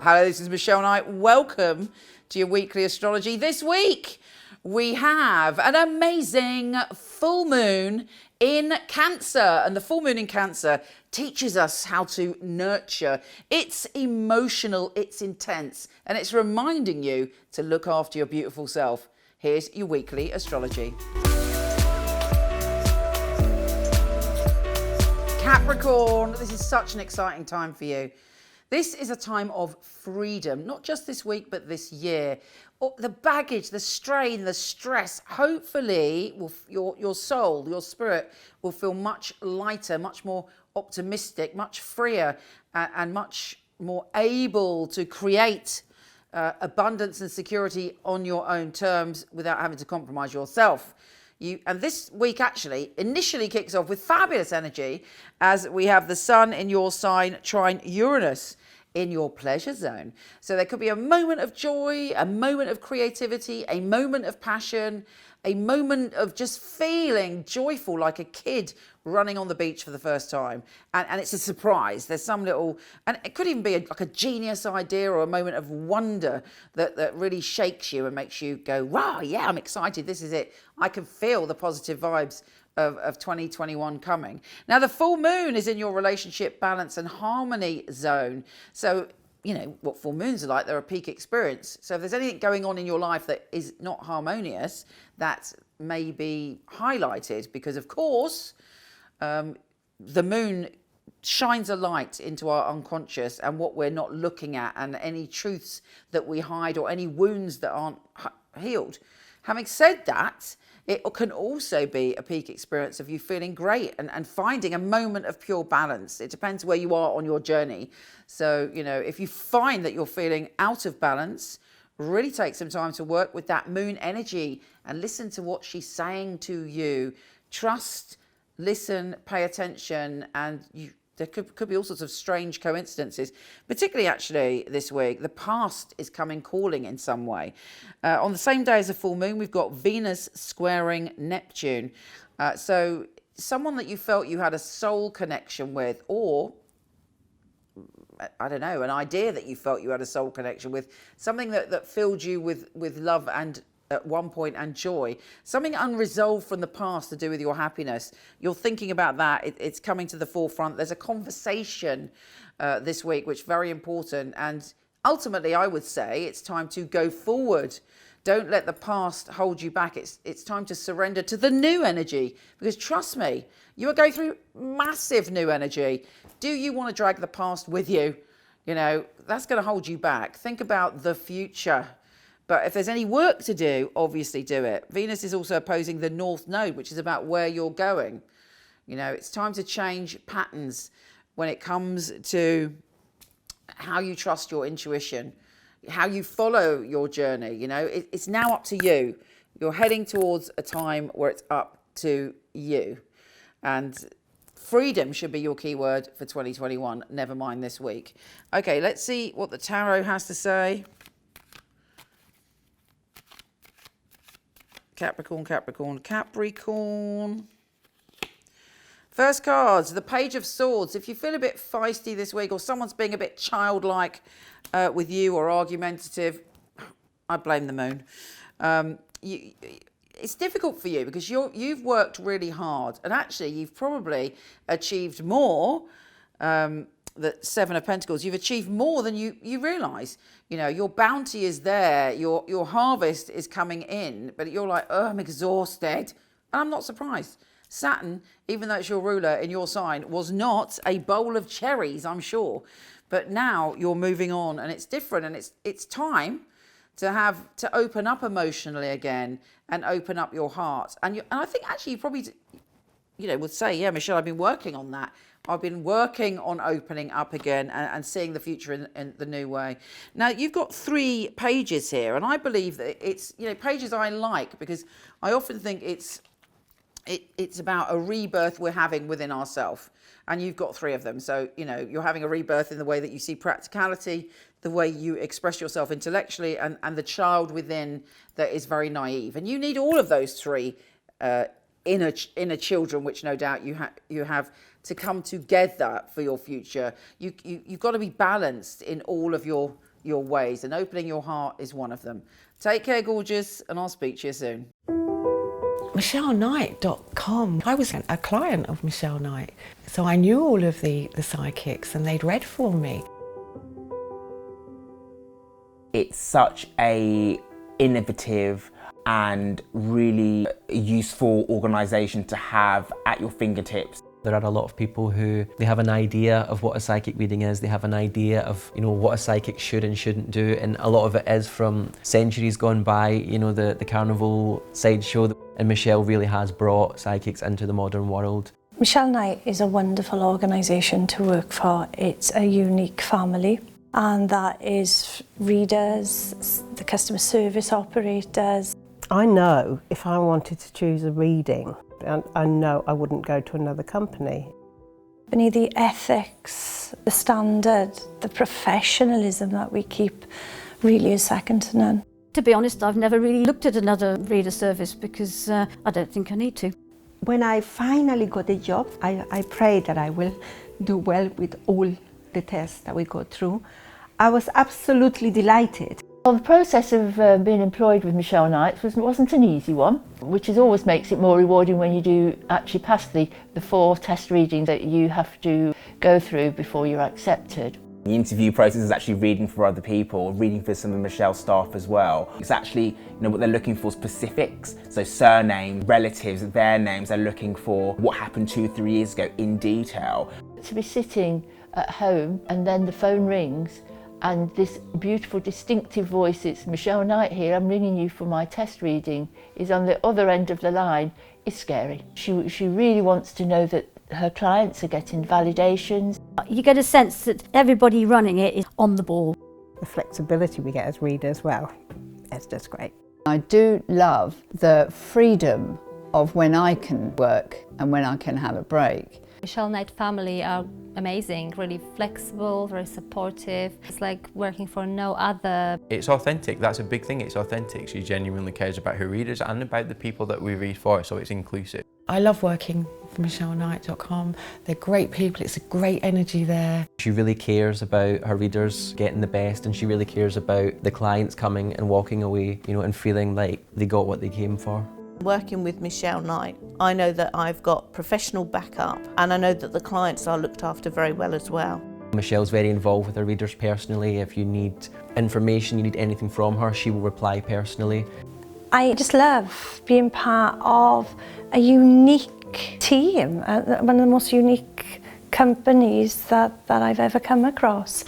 Hello, this is Michele Knight. Welcome to your weekly astrology. This week, we have an amazing full moon in Cancer. And the full moon in Cancer teaches us how to nurture. It's emotional, it's intense, and it's reminding you to look after your beautiful self. Here's your weekly astrology. Capricorn, this is such an exciting time for you. This is a time of freedom, not just this week, but this year. The baggage, the strain, the stress, hopefully your soul, your spirit will feel much lighter, much more optimistic, much freer, and much more able to create abundance and security on your own terms without having to compromise yourself. And this week actually initially kicks off with fabulous energy as we have the sun in your sign trine Uranus in your pleasure zone. So there could be a moment of joy, a moment of creativity, a moment of passion, a moment of just feeling joyful like a kid running on the beach for the first time. And it's a surprise. There's some little, and it could even be like a genius idea or a moment of wonder that really shakes you and makes you go, wow, yeah, I'm excited. This is it. I can feel the positive vibes of 2021 coming. Now, the full moon is in your relationship balance and harmony zone. So, you know what full moons are like, they're a peak experience. So if there's anything going on in your life that is not harmonious, that may be highlighted because, of course, the moon shines a light into our unconscious and what we're not looking at and any truths that we hide or any wounds that aren't healed. Having said that, it can also be a peak experience of you feeling great and finding a moment of pure balance. It depends where you are on your journey. So, you know, if you find that you're feeling out of balance, really take some time to work with that moon energy and listen to what she's saying to you. Trust, listen, pay attention, and there could be all sorts of strange coincidences, particularly actually this week. The past is coming calling in some way. On the same day as a full moon, we've got Venus squaring Neptune. So someone that you felt you had a soul connection with, or I don't know, an idea that you felt you had a soul connection with, something that filled you with love and at one point and joy, something unresolved from the past to do with your happiness. You're thinking about that. It's coming to the forefront. There's a conversation this week, which is very important. And ultimately, I would say it's time to go forward. Don't let the past hold you back. It's time to surrender to the new energy, because trust me, you are going through massive new energy. Do you want to drag the past with you? You know, that's going to hold you back. Think about the future. But if there's any work to do, obviously do it. Venus is also opposing the North Node, which is about where you're going. You know, it's time to change patterns when it comes to how you trust your intuition, how you follow your journey. You know, it's now up to you. You're heading towards a time where it's up to you. And freedom should be your key word for 2021, never mind this week. Okay, let's see what the tarot has to say. Capricorn. First cards, the Page of Swords. If you feel a bit feisty this week or someone's being a bit childlike with you or argumentative, I blame the moon. It's difficult for you because you've worked really hard and actually you've probably achieved more. The Seven of Pentacles, you've achieved more than you realise. You know, your bounty is there, your harvest is coming in, but you're like, oh, I'm exhausted. And I'm not surprised. Saturn, even though it's your ruler in your sign, was not a bowl of cherries, I'm sure. But now you're moving on and it's different, and it's time to open up emotionally again and open up your heart. And I think actually you probably, you know, would say, yeah, Michele, I've been working on that. I've been working on opening up again and seeing the future in the new way. Now, you've got 3 pages here, and I believe that it's, you know, pages I like because I often think it's about a rebirth we're having within ourselves. And you've got 3 of them. So, you know, you're having a rebirth in the way that you see practicality, the way you express yourself intellectually, and the child within that is very naive. And you need all of those 3 inner children, which no doubt you have to come together for your future. You've got to be balanced in all of your your ways, and opening your heart is one of them. Take care, gorgeous, and I'll speak to you soon. MichelleKnight.com. I was a client of Michele Knight, so I knew all of the psychics and they'd read for me. It's such a innovative and really useful organisation to have at your fingertips. There are a lot of people who they have an idea of what a psychic reading is, they have an idea of what a psychic should and shouldn't do, and a lot of it is from centuries gone by, the carnival sideshow, and Michele really has brought psychics into the modern world. Michele Knight is a wonderful organisation to work for. It's a unique family, and that is readers, the customer service operators. I know if I wanted to choose a reading, I know I wouldn't go to another company. The ethics, the standard, the professionalism that we keep really is second to none. To be honest, I've never really looked at another reader service because I don't think I need to. When I finally got a job, I pray that I will do well with all the tests that we go through. I was absolutely delighted. Well, the process of being employed with Michele Knight wasn't an easy one, which always makes it more rewarding when you do actually pass the 4 test readings that you have to go through before you're accepted. The interview process is actually reading for other people, reading for some of Michelle's staff as well. It's actually, what they're looking for, specifics. So surname, relatives, their names. They're looking for what happened 2-3 years ago in detail. To be sitting at home and then the phone rings and this beautiful distinctive voice, it's Michele Knight here, I'm ringing you for my test reading, is on the other end of the line, is scary. She really wants to know that her clients are getting validations. You get a sense that everybody running it is on the ball. The flexibility we get as readers, well, it's just great. I do love the freedom of when I can work and when I can have a break. Michele Knight family are amazing, really flexible, very supportive. It's like working for no other. It's authentic, that's a big thing, it's authentic. She genuinely cares about her readers and about the people that we read for, so it's inclusive. I love working for MichelleKnight.com. They're great people, it's a great energy there. She really cares about her readers getting the best, and she really cares about the clients coming and walking away, and feeling like they got what they came for. Working with Michele Knight, I know that I've got professional backup, and I know that the clients are looked after very well as well. Michelle's very involved with her readers personally. If you need information, you need anything from her, she will reply personally. I just love being part of a unique team, one of the most unique companies that I've ever come across.